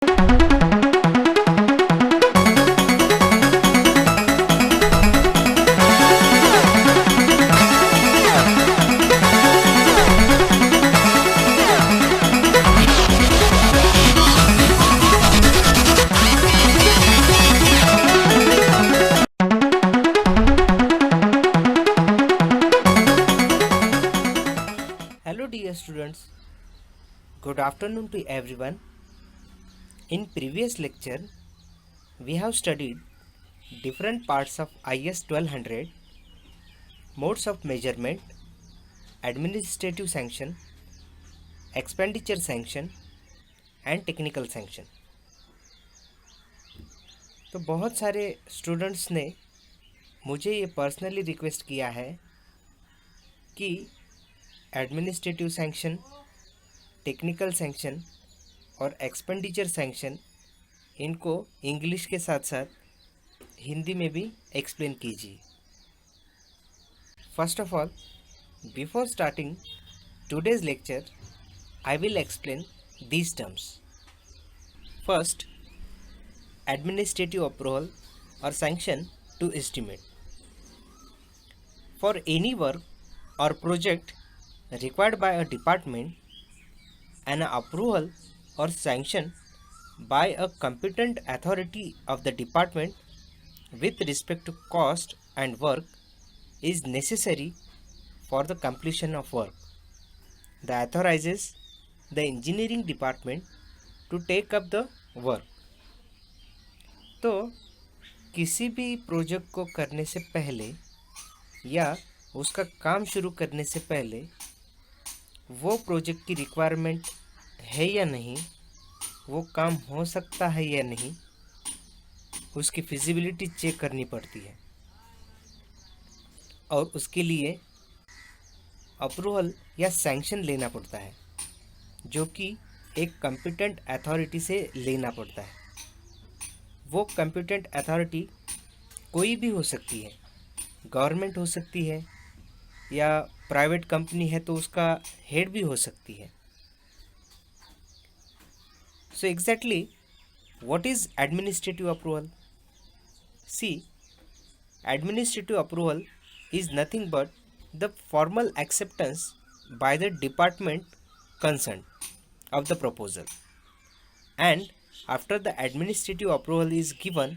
Hello dear students, good afternoon to everyone. In previous lecture, we have studied different parts of IS 1200, modes of measurement, administrative sanction, expenditure sanction and technical sanction. तो बहुत सारे students ने मुझे ये personally request किया है कि administrative sanction, technical sanction और एक्सपेंडिचर सैंक्शन इनको इंग्लिश के साथ साथ हिंदी में भी एक्सप्लेन कीजिए. First of all, before starting today's lecture, I will explain these terms. First, administrative approval or sanction to estimate. For any work or project required by a department, an approval or sanction by a competent authority of the department with respect to cost and work is necessary for the completion of work. The authorizes the engineering department to take up the work. तो किसी भी project को करने से पहले या उसका काम शुरू करने से पहले वो प्रोजेक्ट की रिक्वायरमेंट है या नहीं, वो काम हो सकता है या नहीं, उसकी फिजिबिलिटी चेक करनी पड़ती है और उसके लिए अप्रूवल या सैंक्शन लेना पड़ता है, जो कि एक कॉम्पिटेंट अथॉरिटी से लेना पड़ता है. वो कॉम्पिटेंट अथॉरिटी कोई भी हो सकती है, गवर्नमेंट हो सकती है या प्राइवेट कंपनी है तो उसका हेड भी हो सकती है. So exactly what is administrative approval? See, administrative approval is nothing but the formal acceptance by the department concerned of the proposal, and after the administrative approval is given,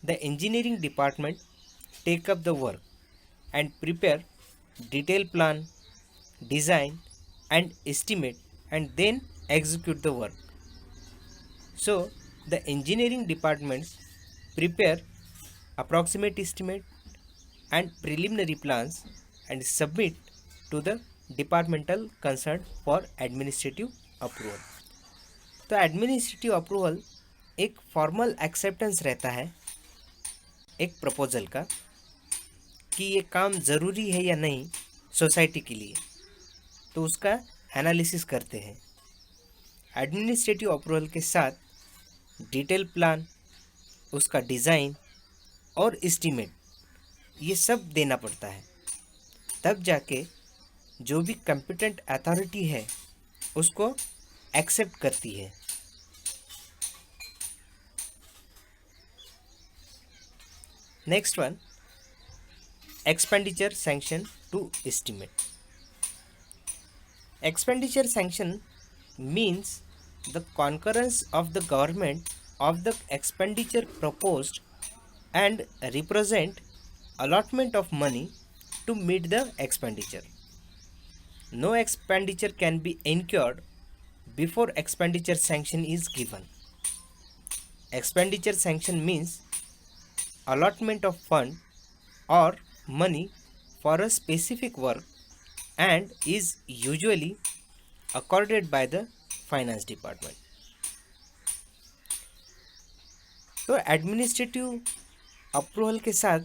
the engineering department take up the work and prepare detailed plan, design and estimate and then execute the work. So the engineering departments prepare approximate estimate and preliminary plans and submit to the departmental concern for administrative approval. तो administrative approval एक formal acceptance रहता है एक proposal का कि ये काम ज़रूरी है या नहीं सोसाइटी के लिए, तो उसका एनालिसिस करते हैं. एडमिनिस्ट्रेटिव अप्रूवल के साथ डिटेल प्लान, उसका डिज़ाइन और एस्टीमेट ये सब देना पड़ता है. तब जाके जो भी कॉम्पिटेंट अथॉरिटी है उसको एक्सेप्ट करती है. Next one, expenditure sanction to estimate. Expenditure sanction means the concurrence of the government of the expenditure proposed and represent allotment of money to meet the expenditure. No expenditure can be incurred before expenditure sanction is given. Expenditure sanction means allotment of fund or money for a specific work and is usually accorded by the finance department. तो administrative approval के साथ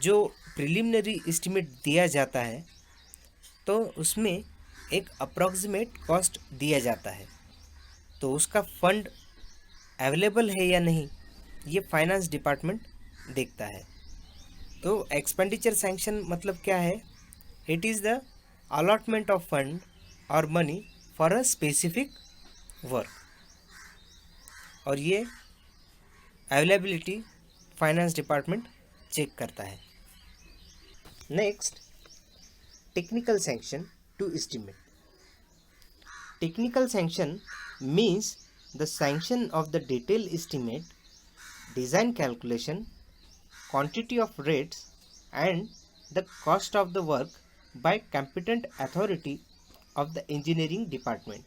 जो preliminary estimate दिया जाता है तो उसमें एक अप्रॉक्सीमेट कॉस्ट दिया जाता है. तो उसका फंड अवेलेबल है या नहीं ये फाइनेंस डिपार्टमेंट देखता है. तो एक्सपेंडिचर सैंक्शन मतलब क्या है? It is the allotment of fund और money for a specific work. और ये अवेलेबिलिटी फाइनेंस डिपार्टमेंट चेक करता है। Next, technical sanction to estimate. Technical sanction means the sanction of the detailed estimate, design calculation, quantity of rates and the cost of the work by competent authority of the engineering department.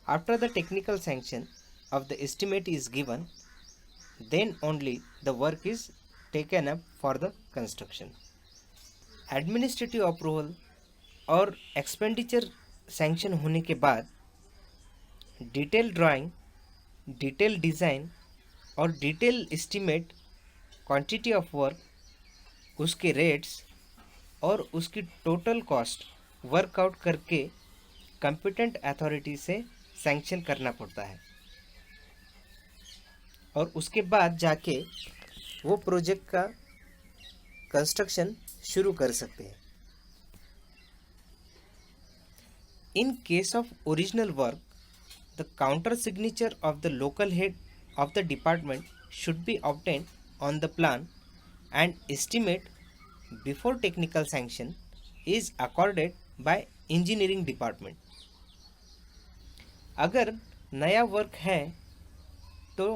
After the technical sanction of the estimate is given, then only the work is taken up for the construction. Administrative approval और expenditure sanction होने के बाद detail drawing, detail design और detail estimate, quantity of work, उसके rates और उसकी total cost workout करके competent authority से सैंक्शन करना पड़ता है और उसके बाद जाके वो प्रोजेक्ट का कंस्ट्रक्शन शुरू कर सकते हैं। In case of original work, the counter signature of the local head of the department should be obtained on the plan and estimate before technical sanction is accorded by engineering department. अगर नया work है तो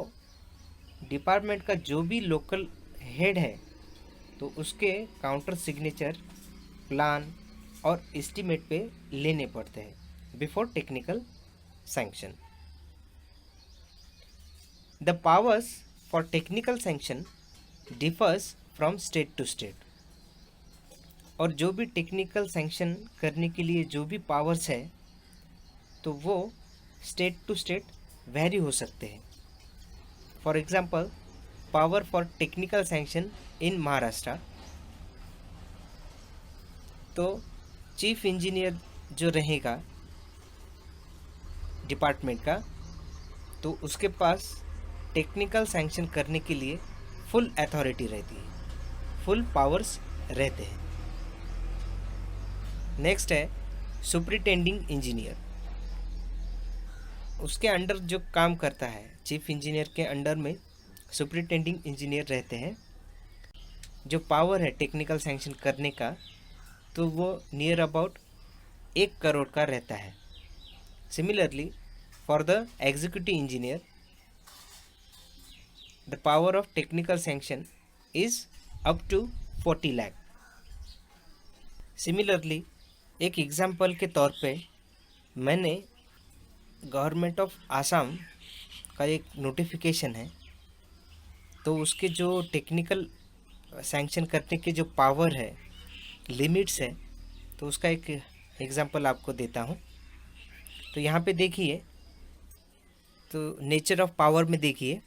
department का जो भी local head है तो उसके काउंटर सिग्नेचर प्लान और एस्टिमेट पे लेने पड़ते हैं before technical sanction. The powers for technical sanction differs from state to state. और जो भी टेक्निकल सैंक्शन करने के लिए जो भी पावर्स है तो वो स्टेट टू स्टेट वेरी हो सकते हैं। For example, power for technical sanction in Maharashtra, तो चीफ इंजीनियर जो रहेगा डिपार्टमेंट का, तो उसके पास टेक्निकल सैंक्शन करने के लिए फुल अथॉरिटी रहती है, फुल पावर्स रहते हैं। नेक्स्ट है सुपरिटेंडिंग इंजीनियर। उसके अंडर जो काम करता है, चीफ इंजीनियर के अंडर में सुपरिटेंडिंग इंजीनियर रहते हैं। जो पावर है टेक्निकल सैंक्शन करने का तो वो नियर अबाउट 1 करोड़ का रहता है। Similarly, for the executive engineer, the power of technical sanction is up to 40 lakh. Similarly, एक एग्जाम्पल के तौर पे मैंने गवर्नमेंट ऑफ आसाम का एक नोटिफिकेशन है, तो उसके जो टेक्निकल सैंक्शन करने के जो पावर है, लिमिट्स है, तो उसका एक एग्जाम्पल आपको देता हूँ। तो यहाँ पे देखिए, तो नेचर ऑफ पावर में देखिए,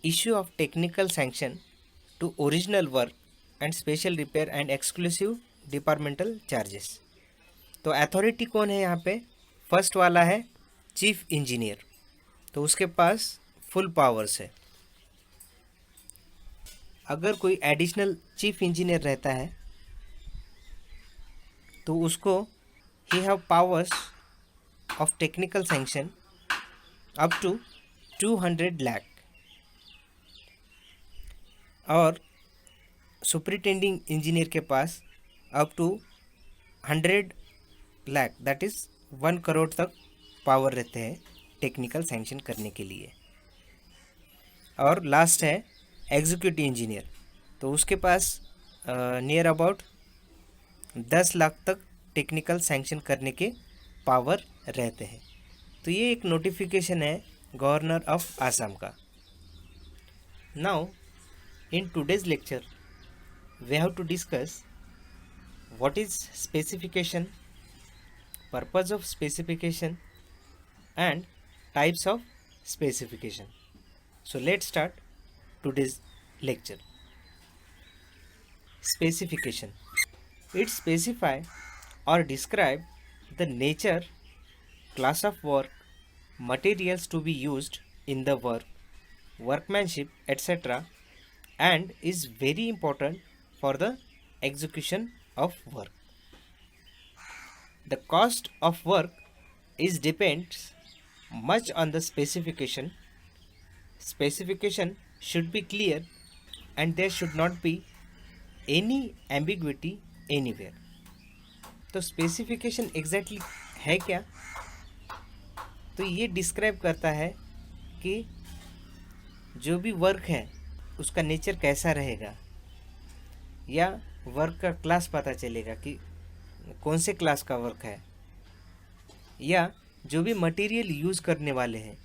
issue of technical sanction to original work and special repair and exclusive departmental charges. तो अथॉरिटी कौन है यहाँ पे? फर्स्ट वाला है चीफ इंजीनियर, तो उसके पास फुल पावर्स है। अगर कोई एडिशनल चीफ इंजीनियर रहता है तो उसको ही have powers of technical sanction up to 200 lakh, और सुपरिटेंडिंग इंजीनियर के पास up to 100 lakh, that is 1 crore तक पावर रहते हैं टेक्निकल सैंक्शन करने के लिए। और लास्ट है एग्जीक्यूटिव इंजीनियर, तो उसके पास नियर अबाउट 10 लाख तक टेक्निकल सैंक्शन करने के पावर रहते हैं। तो ये एक नोटिफिकेशन है गवर्नर ऑफ आसाम का। Now in today's lecture we have to discuss what is specification, purpose of specification and types of specification. So let's start today's lecture. Specification. It specify or describe the nature, class of work, materials to be used in the work, workmanship, etc., and is very important for the execution of work. The cost of work is depends much on the specification. Specification should be clear and there should not be any ambiguity anywhere. तो specification exactly है क्या? तो ये describe करता है कि जो भी वर्क है उसका नेचर कैसा रहेगा, या वर्क का क्लास पता चलेगा कि कौन से क्लास का वर्क है, या जो भी मटेरियल यूज़ करने वाले हैं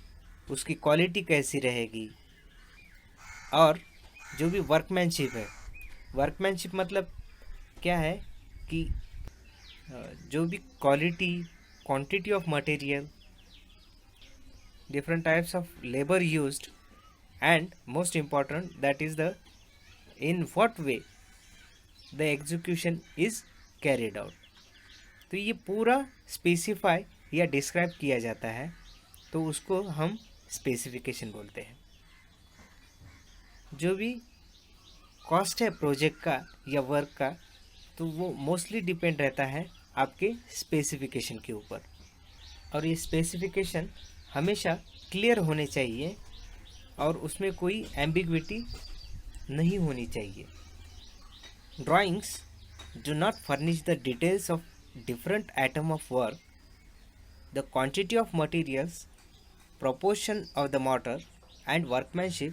उसकी क्वालिटी कैसी रहेगी, और जो भी वर्कमैनशिप है, वर्कमैनशिप मतलब क्या है कि जो भी quality, quantity of material, different types of labor used, and most important that is the in what way the execution is carried out. तो ये पूरा स्पेसिफाई या डिस्क्राइब किया जाता है, तो उसको हम स्पेसिफिकेशन बोलते हैं। जो भी कॉस्ट है प्रोजेक्ट का या वर्क का, तो वो मोस्टली डिपेंड रहता है आपके स्पेसिफिकेशन के ऊपर, और ये स्पेसिफिकेशन हमेशा क्लियर होने चाहिए और उसमें कोई एम्बिग्विटी नहीं होनी चाहिए। Drawings do not furnish the details of different item of work, the quantity of materials, proportion of the mortar and workmanship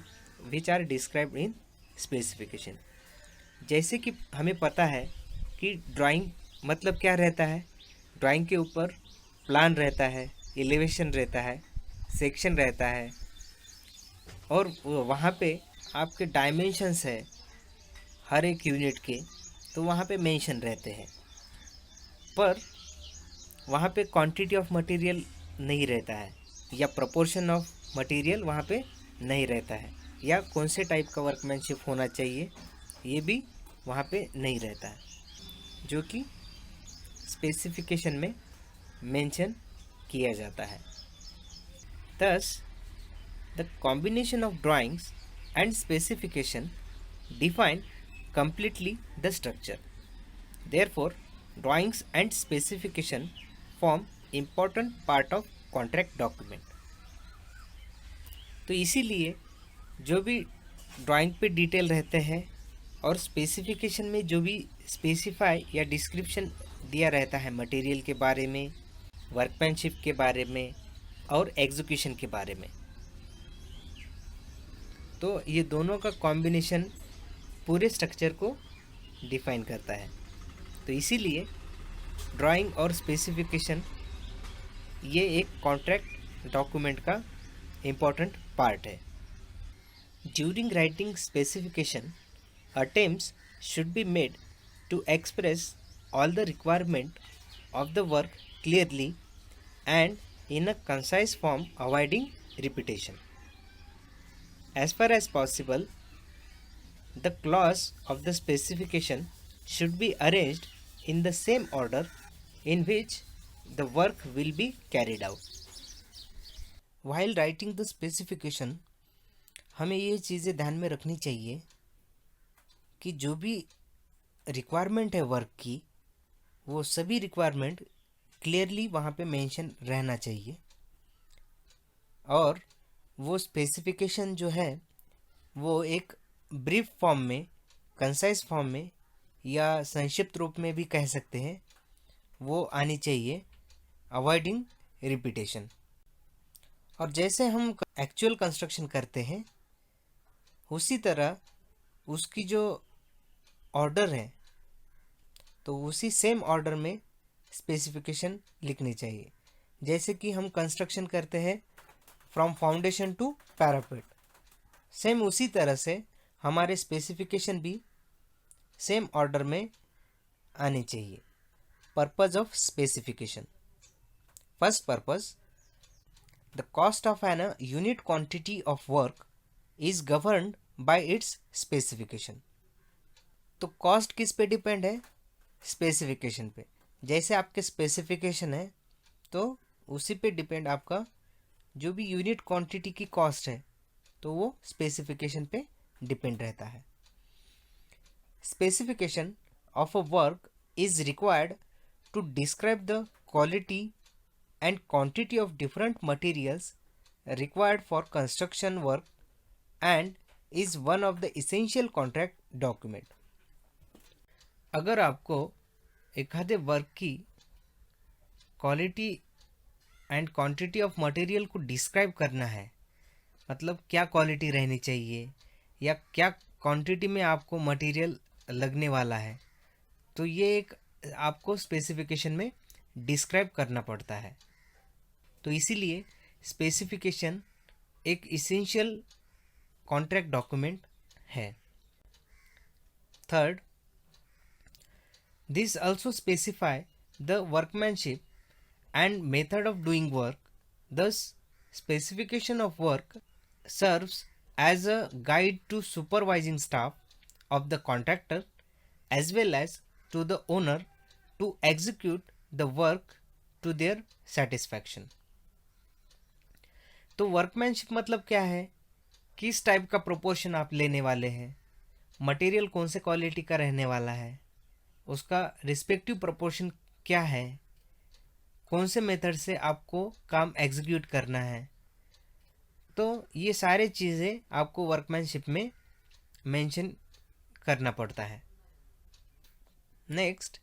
which are described in specification। जैसे कि हमें पता है कि ड्राइंग मतलब क्या रहता है। ड्राइंग के ऊपर प्लान रहता है, एलिवेशन रहता है, सेक्शन रहता है, और वहाँ पे आपके डायमेंशंस है हर एक यूनिट के, तो वहाँ पे मेंशन रहते हैं, पर वहाँ पे क्वांटिटी ऑफ मटेरियल नहीं रहता है, या प्रोपोर्शन ऑफ मटेरियल वहाँ पे नहीं रहता है, या कौन से टाइप का वर्कमैनशिप होना चाहिए ये भी वहाँ पे नहीं रहता है, जो कि स्पेसिफिकेशन में मेंशन किया जाता है। Thus, the combination of drawings and specification define completely the structure. Therefore, drawings and specification form important part of contract document. तो इसीलिए जो भी ड्राइंग पे डिटेल रहते हैं और स्पेसिफिकेशन में जो भी स्पेसिफाई या डिस्क्रिप्शन दिया रहता है मटेरियल के बारे में, वर्कमैनशिप के बारे में और एग्जीक्यूशन के बारे में, तो ये दोनों का कॉम्बिनेशन पूरे स्ट्रक्चर को डिफाइन करता है। तो इसीलिए ड्राइंग और स्पेसिफिकेशन ये एक कॉन्ट्रैक्ट डॉक्यूमेंट का इम्पोर्टेंट पार्ट है। During writing specification, attempts should be made to express all the requirement of the work clearly and in a concise form, avoiding repetition. As far as possible, the clause of the specification should be arranged in the same order in which the work will be carried out. While writing the specification, हमें ये चीज़ें ध्यान में रखनी चाहिए कि जो भी रिक्वायरमेंट है वर्क की, वो सभी रिक्वायरमेंट क्लियरली वहाँ पे मेंशन रहना चाहिए, और वो स्पेसिफिकेशन जो है वो एक ब्रीफ फॉर्म में, कंसाइज फॉर्म में या संक्षिप्त रूप में भी कह सकते हैं, वो आनी चाहिए, अवॉइडिंग रिपीटेशन। और जैसे हम एक्चुअल कंस्ट्रक्शन करते हैं उसी तरह उसकी जो ऑर्डर है तो उसी सेम ऑर्डर में स्पेसिफिकेशन लिखनी चाहिए। जैसे कि हम कंस्ट्रक्शन करते हैं from foundation to parapet, same उसी तरह से हमारे स्पेसिफिकेशन भी सेम ऑर्डर में आने चाहिए। Purpose of specification: first purpose, the cost of an unit quantity of work is governed by its specification. तो कॉस्ट किस पे डिपेंड है? स्पेसिफिकेशन पे। जैसे आपके स्पेसिफिकेशन है तो उसी पे डिपेंड आपका जो भी यूनिट क्वांटिटी की कॉस्ट है, तो वो स्पेसिफिकेशन पे डिपेंड रहता है। Specification of a work is required to describe the quality and quantity of different materials required for construction work and is one of the essential contract document. अगर आपको एखादे वर्क की quality and quantity of material को describe करना है, मतलब क्या quality रहनी चाहिए या क्या क्वांटिटी में आपको मटेरियल लगने वाला है, तो ये एक आपको स्पेसिफिकेशन में डिस्क्राइब करना पड़ता है. तो इसीलिए स्पेसिफिकेशन एक इसेंशियल कॉन्ट्रैक्ट डॉक्यूमेंट है. Third, this also specify the workmanship and method of doing work. Thus, specification of work serves as a guide to supervising staff of the contractor as well as to the owner to execute the work to their satisfaction. तो workmanship मतलब क्या है, किस type का proportion आप लेने वाले हैं, मटेरियल कौन से क्वालिटी का रहने वाला है, उसका रिस्पेक्टिव प्रोपोर्शन क्या है, कौन से मेथड से आपको काम एग्जीक्यूट करना है. तो ये सारे चीज़ें आपको वर्कमैनशिप में मेंशन करना पड़ता है. Next,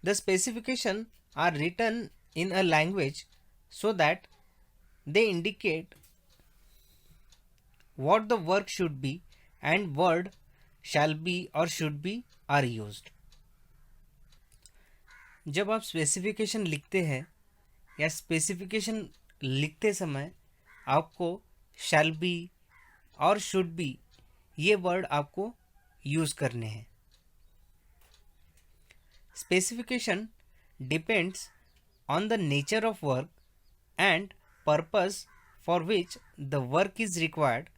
the specification are written in a language so that they indicate what the work should be and word shall be और शुड बी आर यूज्ड. जब आप स्पेसिफिकेशन लिखते हैं या स्पेसिफिकेशन लिखते समय आपको शैल बी और शुड बी ये वर्ड आपको यूज़ करने हैं. Specification depends on the nature of work and purpose for which the work is required,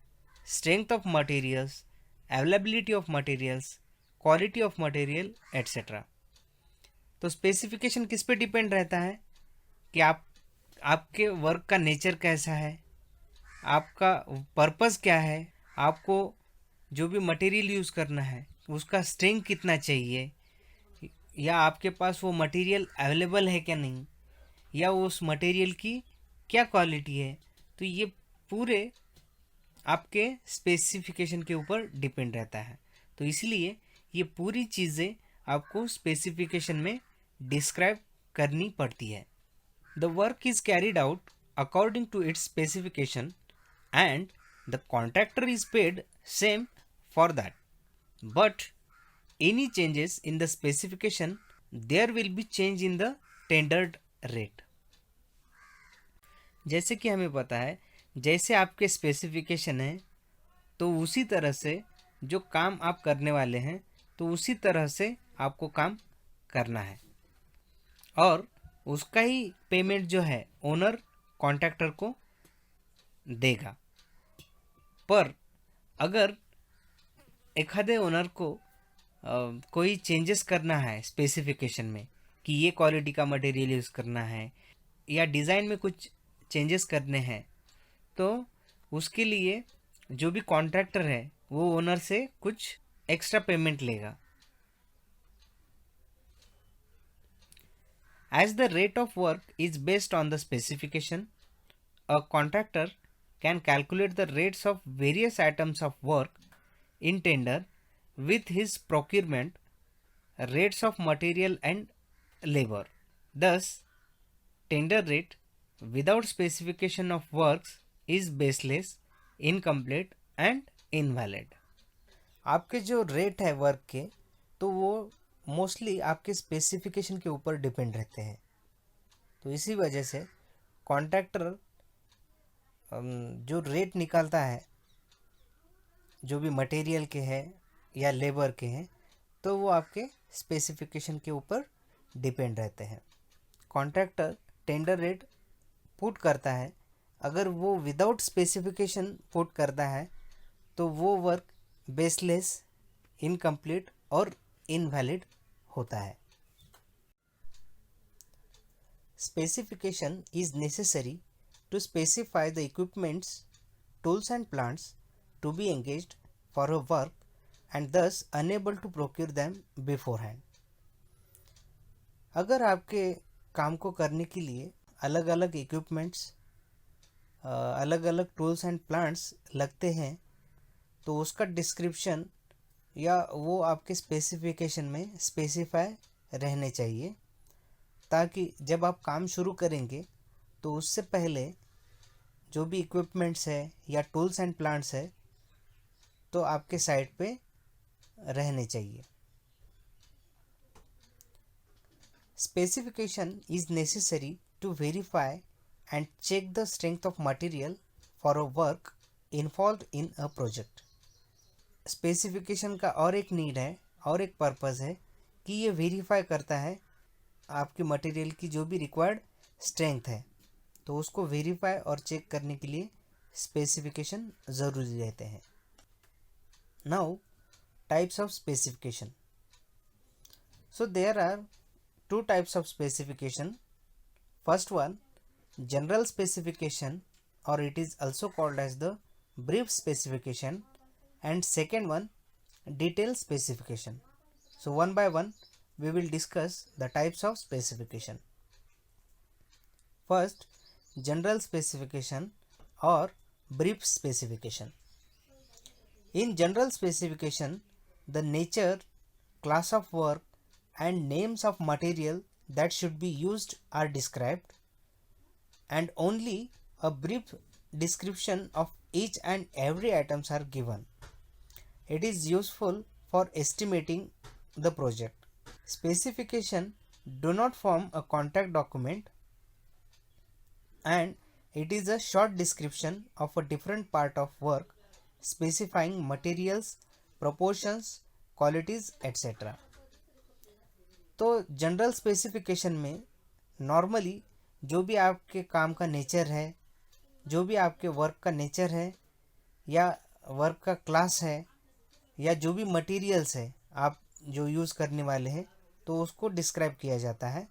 strength of materials, availability of materials, quality of material etcetera. तो specification किस पे depend रहता है कि आपके वर्क का नेचर कैसा है, आपका पर्पस क्या है, आपको जो भी मटेरियल यूज़ करना है उसका स्ट्रेंथ कितना चाहिए, या आपके पास वो मटेरियल अवेलेबल है क्या नहीं, या उस मटेरियल की क्या क्वालिटी है. तो ये पूरे आपके स्पेसिफिकेशन के ऊपर डिपेंड रहता है. तो इसलिए ये पूरी चीज़ें आपको स्पेसिफिकेशन में डिस्क्राइब करनी पड़ती है. The work is carried out according to its specification and the contractor is paid same for that. But any changes in the specification, there will be change in the tendered rate. जैसे कि हमें पता है, जैसे आपके specification है तो उसी तरह से जो काम आप करने वाले हैं तो उसी तरह से आपको काम करना है और उसका ही पेमेंट जो है ओनर कॉन्ट्रैक्टर को देगा. पर अगर एखादे ओनर को कोई चेंजेस करना है स्पेसिफिकेशन में कि ये क्वालिटी का मटेरियल यूज़ करना है या डिज़ाइन में कुछ चेंजेस करने हैं, तो उसके लिए जो भी कॉन्ट्रैक्टर है वो ओनर से कुछ एक्स्ट्रा पेमेंट लेगा. As the rate of work is based on the specification, a contractor can calculate the rates of various items of work in tender with his procurement rates of material and labor. Thus, tender rate without specification of works is baseless, incomplete and invalid. आपके जो rate है work के तो वो mostly आपके specification के ऊपर depend रहते हैं. तो इसी वजह से कॉन्ट्रैक्टर जो रेट निकालता है जो भी मटेरियल के हैं या लेबर के हैं तो वो आपके स्पेसिफिकेशन के ऊपर डिपेंड रहते हैं. कॉन्ट्रैक्टर टेंडर रेट पुट करता है, अगर वो विदाउट स्पेसिफिकेशन पुट करता है तो वो वर्क बेसलेस, इनकम्प्लीट और इनवैलिड होता है. Specification is necessary to specify the equipments, tools and plants to be engaged for a work and thus unable to procure them beforehand. अगर आपके काम को करने के लिए अलग अलग इक्विपमेंट्स, अलग अलग टूल्स एंड प्लांट्स लगते हैं, तो उसका डिस्क्रिप्शन या वो आपके स्पेसिफिकेशन में स्पेसिफाई रहने चाहिए, ताकि जब आप काम शुरू करेंगे तो उससे पहले जो भी इक्विपमेंट्स है या टूल्स एंड प्लांट्स है तो आपके साइट पे रहने चाहिए। Specification is necessary to verify and check the strength of material for a work involved in a project. Specification का और एक नीड है और एक पर्पस है कि ये वेरीफाई करता है आपके मटेरियल की जो भी रिक्वायर्ड स्ट्रेंथ है, तो उसको वेरीफाई और चेक करने के लिए स्पेसिफिकेशन ज़रूरी रहते हैं। Now types of specification. So there are two types of specification. First one, general specification, or it is also called as the brief specification, and second one, detailed specification. So one by one we will discuss the types of specification. First, general specification or brief specification. In general specification, the nature, class of work and names of material that should be used are described, and only a brief description of each and every items are given. It is useful for estimating the project. Specification do not form a contact document, and it is a short description of a different part of work specifying materials, proportions, qualities, etc. तो general specification में normally जो भी आपके काम का nature है, जो भी आपके वर्क का नेचर है या वर्क का क्लास है या जो भी मटेरियल्स है आप जो यूज़ करने वाले हैं, तो उसको डिस्क्राइब किया जाता है।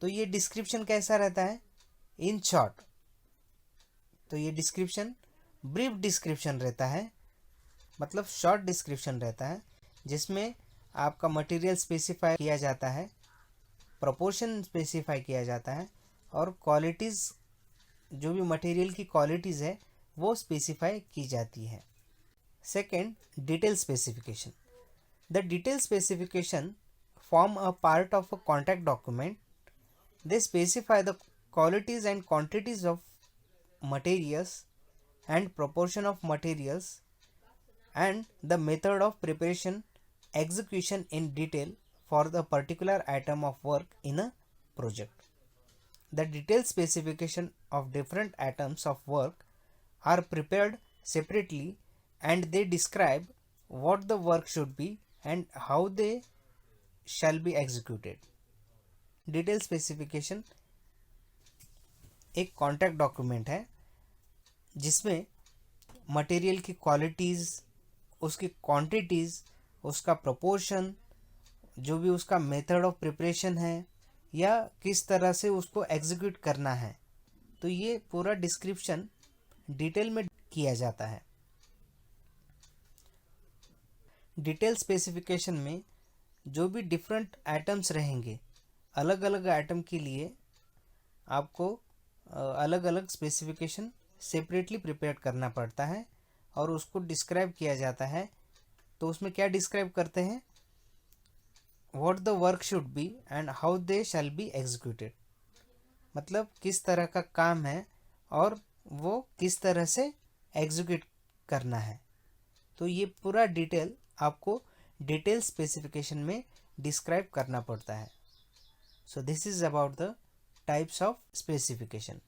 तो ये डिस्क्रिप्शन कैसा रहता है? In short. तो ये डिस्क्रिप्शन ब्रीफ डिस्क्रिप्शन रहता है, मतलब शॉर्ट डिस्क्रिप्शन रहता है, जिसमें आपका मटेरियल स्पेसिफाई किया जाता है, प्रोपोर्शन स्पेसिफाई किया जाता है और क्वालिटीज़, जो भी मटेरियल की क्वालिटीज़ है वो स्पेसिफाई की जाती है। Second, detail specification. The detail specification form a part of a contract document. They specify the qualities and quantities of materials and proportion of materials and the method of preparation execution in detail for the particular item of work in a project. The detailed specification of different items of work are prepared separately and they describe what the work should be and how they shall be executed. Detailed specification एक contract document है जिसमें material की qualities, उसकी quantities, उसका proportion, जो भी उसका method of preparation है या किस तरह से उसको एग्जीक्यूट करना है, तो ये पूरा डिस्क्रिप्शन डिटेल में किया जाता है। डिटेल स्पेसिफिकेशन में जो भी डिफरेंट आइटम्स रहेंगे, अलग अलग आइटम के लिए आपको अलग अलग स्पेसिफिकेशन सेपरेटली प्रिपेयर करना पड़ता है और उसको डिस्क्राइब किया जाता है। तो उसमें क्या डिस्क्राइब करते हैं? What the work should be and how they shall be executed, मतलब किस तरह का काम है और वो किस तरह से एग्जीक्यूट करना है। तो ये पूरा डिटेल आपको डिटेल स्पेसिफिकेशन में डिस्क्राइब करना पड़ता है। So this is about the types of specification.